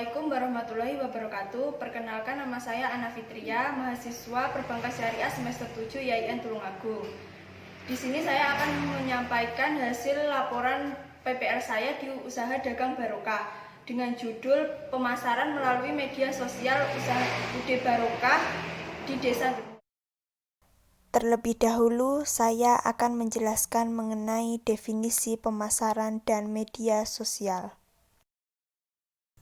Assalamualaikum warahmatullahi wabarakatuh. Perkenalkan, nama saya Ana Fitria, mahasiswa Perbankan Syariah semester 7 YIN Tulungagung. Di sini saya akan menyampaikan hasil laporan PPL saya di usaha dagang Barokah dengan judul pemasaran melalui media sosial usaha Bude Barokah di Desa. Terlebih dahulu, saya akan menjelaskan mengenai definisi pemasaran dan media sosial.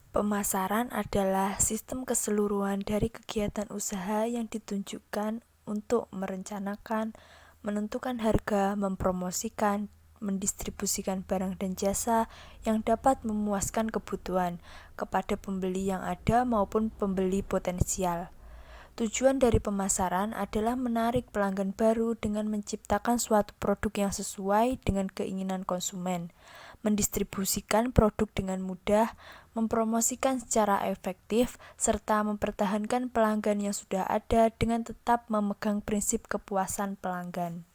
Pemasaran adalah sistem keseluruhan dari kegiatan usaha yang ditunjukkan untuk merencanakan, menentukan harga, mempromosikan, mendistribusikan barang dan jasa yang dapat memuaskan kebutuhan kepada pembeli yang ada maupun pembeli potensial. Tujuan dari pemasaran adalah menarik pelanggan baru dengan menciptakan suatu produk yang sesuai dengan keinginan konsumen, mendistribusikan produk dengan mudah, mempromosikan secara efektif, serta mempertahankan pelanggan yang sudah ada dengan tetap memegang prinsip kepuasan pelanggan.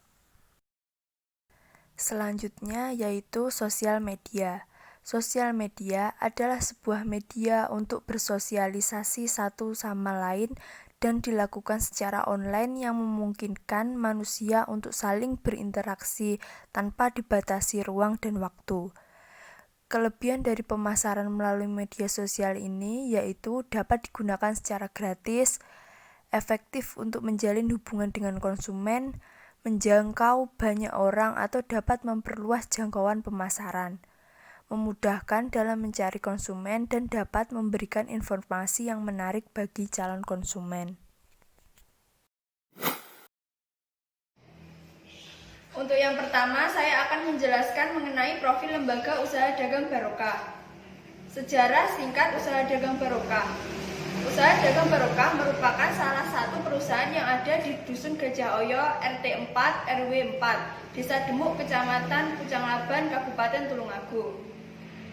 Selanjutnya yaitu sosial media. Sosial media adalah sebuah media untuk bersosialisasi satu sama lain dan dilakukan secara online yang memungkinkan manusia untuk saling berinteraksi tanpa dibatasi ruang dan waktu. Kelebihan dari pemasaran melalui media sosial ini yaitu dapat digunakan secara gratis, efektif untuk menjalin hubungan dengan konsumen, menjangkau banyak orang atau dapat memperluas jangkauan pemasaran, memudahkan dalam mencari konsumen dan dapat memberikan informasi yang menarik bagi calon konsumen. Untuk yang pertama, saya akan menjelaskan mengenai profil lembaga usaha dagang Barokah. Sejarah singkat usaha dagang Barokah. Usaha dagang Barokah merupakan salah satu perusahaan yang ada di Dusun Gajah Oyo, RT 4, RW 4, Desa Demuk, Kecamatan Pucanglaban, Kabupaten Tulungagung.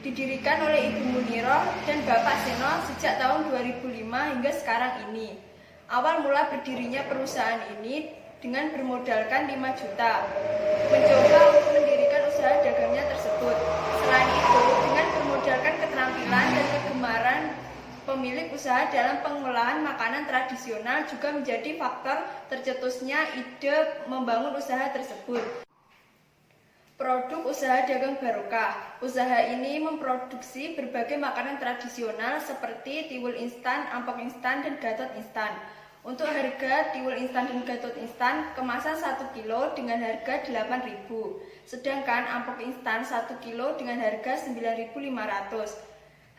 Didirikan oleh Ibu Muniroh dan Bapak Seno sejak tahun 2005 hingga sekarang ini. Awal mula berdirinya perusahaan ini dengan bermodalkan 5 juta, mencoba untuk mendirikan usaha dagangnya tersebut. Selain itu, dengan bermodalkan keterampilan dan kegemaran pemilik usaha dalam pengolahan makanan tradisional juga menjadi faktor tercetusnya ide membangun usaha tersebut. Produk usaha dagang Barokah. Usaha ini memproduksi berbagai makanan tradisional seperti tiwul instan, ampok instan, dan gatot instan. Untuk harga tiwul instan dan gatot instan, kemasan 1 kilo dengan harga 8.000, sedangkan ampok instan 1 kilo dengan harga 9.500.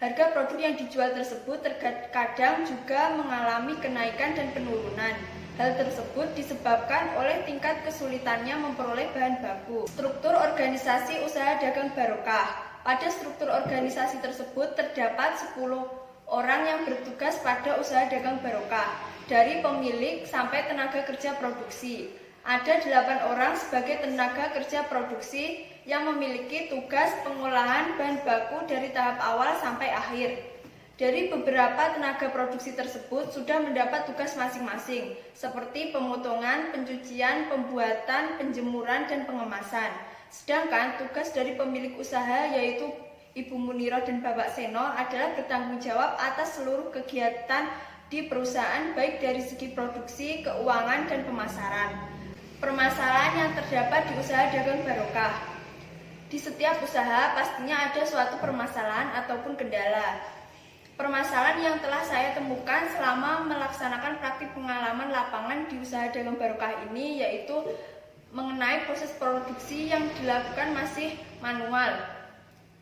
Harga produk yang dijual tersebut terkadang juga mengalami kenaikan dan penurunan. Hal tersebut disebabkan oleh tingkat kesulitannya memperoleh bahan baku. Struktur organisasi usaha dagang Barokah. Pada struktur organisasi tersebut terdapat 10 orang yang bertugas pada usaha dagang Barokah, dari pemilik sampai tenaga kerja produksi. Ada 8 orang sebagai tenaga kerja produksi yang memiliki tugas pengolahan bahan baku dari tahap awal sampai akhir. Dari beberapa tenaga produksi tersebut sudah mendapat tugas masing-masing, seperti pemotongan, pencucian, pembuatan, penjemuran, dan pengemasan. Sedangkan tugas dari pemilik usaha yaitu Ibu Muniroh dan Bapak Seno adalah bertanggung jawab atas seluruh kegiatan di perusahaan baik dari segi produksi, keuangan, dan pemasaran. Permasalahan yang terdapat di usaha dagang Barokah. Di setiap usaha pastinya ada suatu permasalahan ataupun kendala. Permasalahan yang telah saya temukan selama melaksanakan praktik pengalaman lapangan di usaha dagang Barokah ini yaitu mengenai proses produksi yang dilakukan masih manual.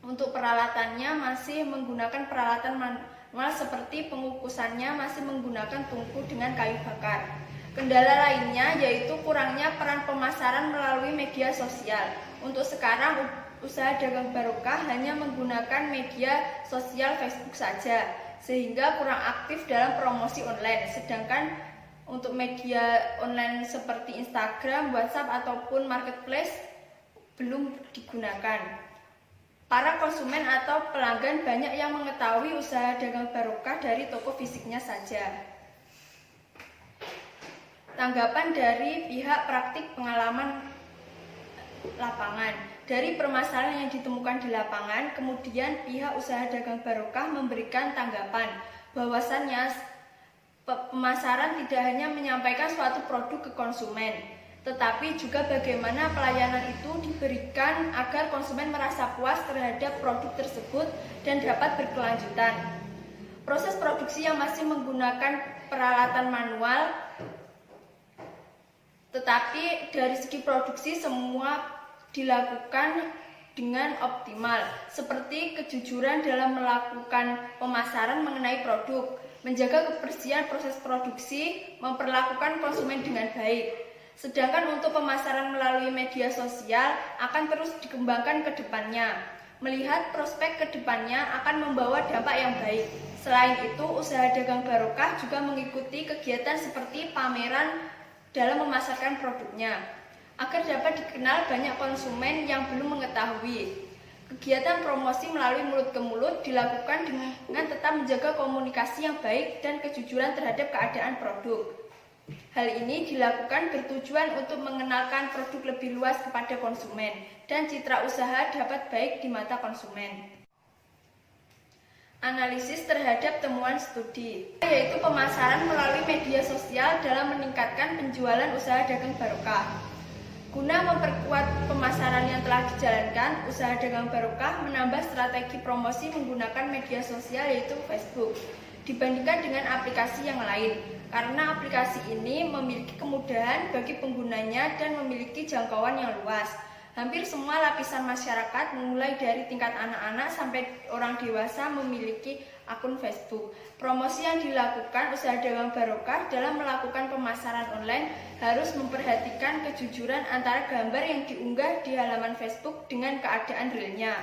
Untuk peralatannya masih menggunakan peralatan manual seperti pengukusannya masih menggunakan tungku dengan kayu bakar. Kendala lainnya yaitu kurangnya peran pemasaran melalui media sosial. Untuk sekarang usaha dagang Barokah hanya menggunakan media sosial Facebook saja, sehingga kurang aktif dalam promosi online. Sedangkan untuk media online seperti Instagram, WhatsApp, ataupun Marketplace belum digunakan. Para konsumen atau pelanggan banyak yang mengetahui usaha dagang Barokah dari toko fisiknya saja. Tanggapan dari pihak praktik pengalaman lapangan. Dari permasalahan yang ditemukan di lapangan, kemudian pihak usaha dagang barokah memberikan tanggapan bahwasannya pemasaran tidak hanya menyampaikan suatu produk ke konsumen, tetapi juga bagaimana pelayanan itu diberikan agar konsumen merasa puas terhadap produk tersebut dan dapat berkelanjutan. Proses produksi yang masih menggunakan peralatan manual, tetapi dari segi produksi semua dilakukan dengan optimal, seperti kejujuran dalam melakukan pemasaran mengenai produk, menjaga kebersihan proses produksi, memperlakukan konsumen dengan baik. Sedangkan untuk pemasaran melalui media sosial akan terus dikembangkan ke depannya. Melihat prospek ke depannya akan membawa dampak yang baik. Selain itu, usaha dagang barokah juga mengikuti kegiatan seperti pameran dalam memasarkan produknya, agar dapat dikenal banyak konsumen yang belum mengetahui. Kegiatan promosi melalui mulut ke mulut dilakukan dengan tetap menjaga komunikasi yang baik dan kejujuran terhadap keadaan produk. Hal ini dilakukan bertujuan untuk mengenalkan produk lebih luas kepada konsumen dan citra usaha dapat baik di mata konsumen. Analisis terhadap temuan studi, yaitu pemasaran melalui media sosial dalam meningkatkan penjualan usaha dagang barokah. Guna memperkuat pemasaran yang telah dijalankan, usaha dagang barokah menambah strategi promosi menggunakan media sosial yaitu Facebook dibandingkan dengan aplikasi yang lain, karena aplikasi ini memiliki kemudahan bagi penggunanya dan memiliki jangkauan yang luas. Hampir semua lapisan masyarakat, mulai dari tingkat anak-anak sampai orang dewasa, memiliki akun Facebook. Promosi yang dilakukan usaha dagang barokah dalam melakukan pemasaran online harus memperhatikan kejujuran antara gambar yang diunggah di halaman Facebook dengan keadaan realnya.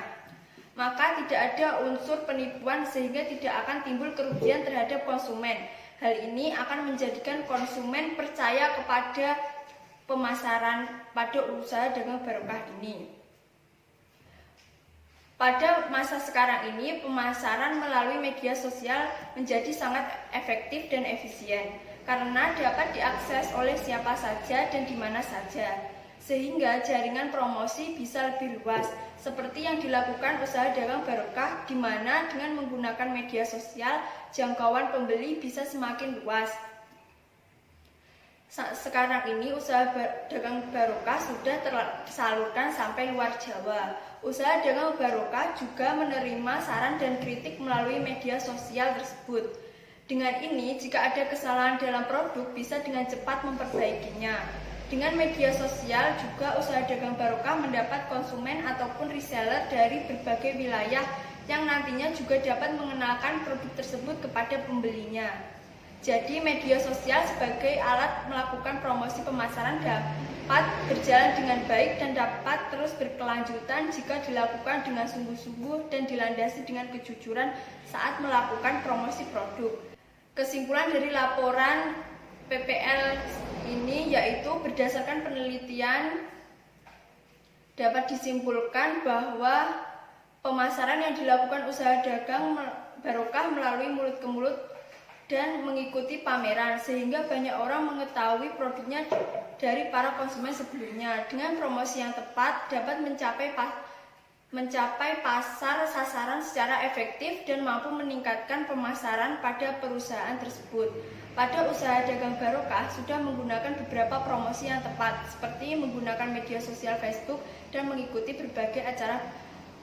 Maka tidak ada unsur penipuan sehingga tidak akan timbul kerugian terhadap konsumen. Hal ini akan menjadikan konsumen percaya kepada pemasaran pada usaha dagang barokah ini. Pada masa sekarang ini, pemasaran melalui media sosial menjadi sangat efektif dan efisien karena dapat diakses oleh siapa saja dan di mana saja, sehingga jaringan promosi bisa lebih luas, seperti yang dilakukan usaha dagang barokah, di mana dengan menggunakan media sosial, jangkauan pembeli bisa semakin luas. Sekarang ini usaha dagang barokah sudah tersalurkan sampai luar Jawa. Usaha dagang barokah juga menerima saran dan kritik melalui media sosial tersebut. Dengan ini, jika ada kesalahan dalam produk, bisa dengan cepat memperbaikinya. Dengan media sosial juga usaha dagang barokah mendapat konsumen ataupun reseller dari berbagai wilayah yang nantinya juga dapat mengenalkan produk tersebut kepada pembelinya. Jadi media sosial sebagai alat melakukan promosi pemasaran dapat berjalan dengan baik dan dapat terus berkelanjutan jika dilakukan dengan sungguh-sungguh dan dilandasi dengan kejujuran saat melakukan promosi produk. Kesimpulan dari laporan PPL ini yaitu berdasarkan penelitian dapat disimpulkan bahwa pemasaran yang dilakukan usaha dagang barokah melalui mulut ke mulut dan mengikuti pameran sehingga banyak orang mengetahui produknya dari para konsumen sebelumnya. Dengan promosi yang tepat dapat mencapai pasar sasaran secara efektif dan mampu meningkatkan pemasaran pada perusahaan tersebut. Pada usaha dagang barokah sudah menggunakan beberapa promosi yang tepat seperti menggunakan media sosial Facebook dan mengikuti berbagai acara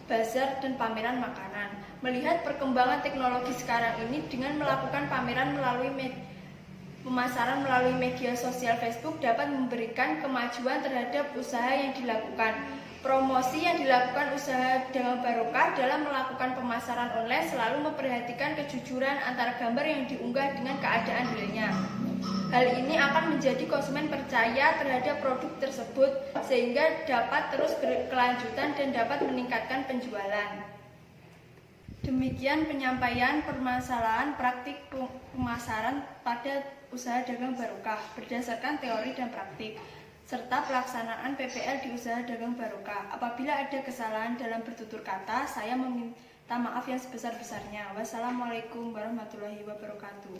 bazar dan pameran makanan. Melihat perkembangan teknologi sekarang ini dengan melakukan pameran melalui pemasaran melalui media sosial Facebook dapat memberikan kemajuan terhadap usaha yang dilakukan. Promosi yang dilakukan usaha dagang barokah dalam melakukan pemasaran online selalu memperhatikan kejujuran antara gambar yang diunggah dengan keadaan realnya. Hal ini akan menjadi konsumen percaya terhadap produk tersebut sehingga dapat terus berkelanjutan dan dapat meningkatkan penjualan. Demikian penyampaian permasalahan praktik pemasaran pada usaha dagang barokah berdasarkan teori dan praktik serta pelaksanaan PPL di usaha dagang barokah. Apabila ada kesalahan dalam bertutur kata, saya meminta maaf yang sebesar-besarnya. Wassalamualaikum warahmatullahi wabarakatuh.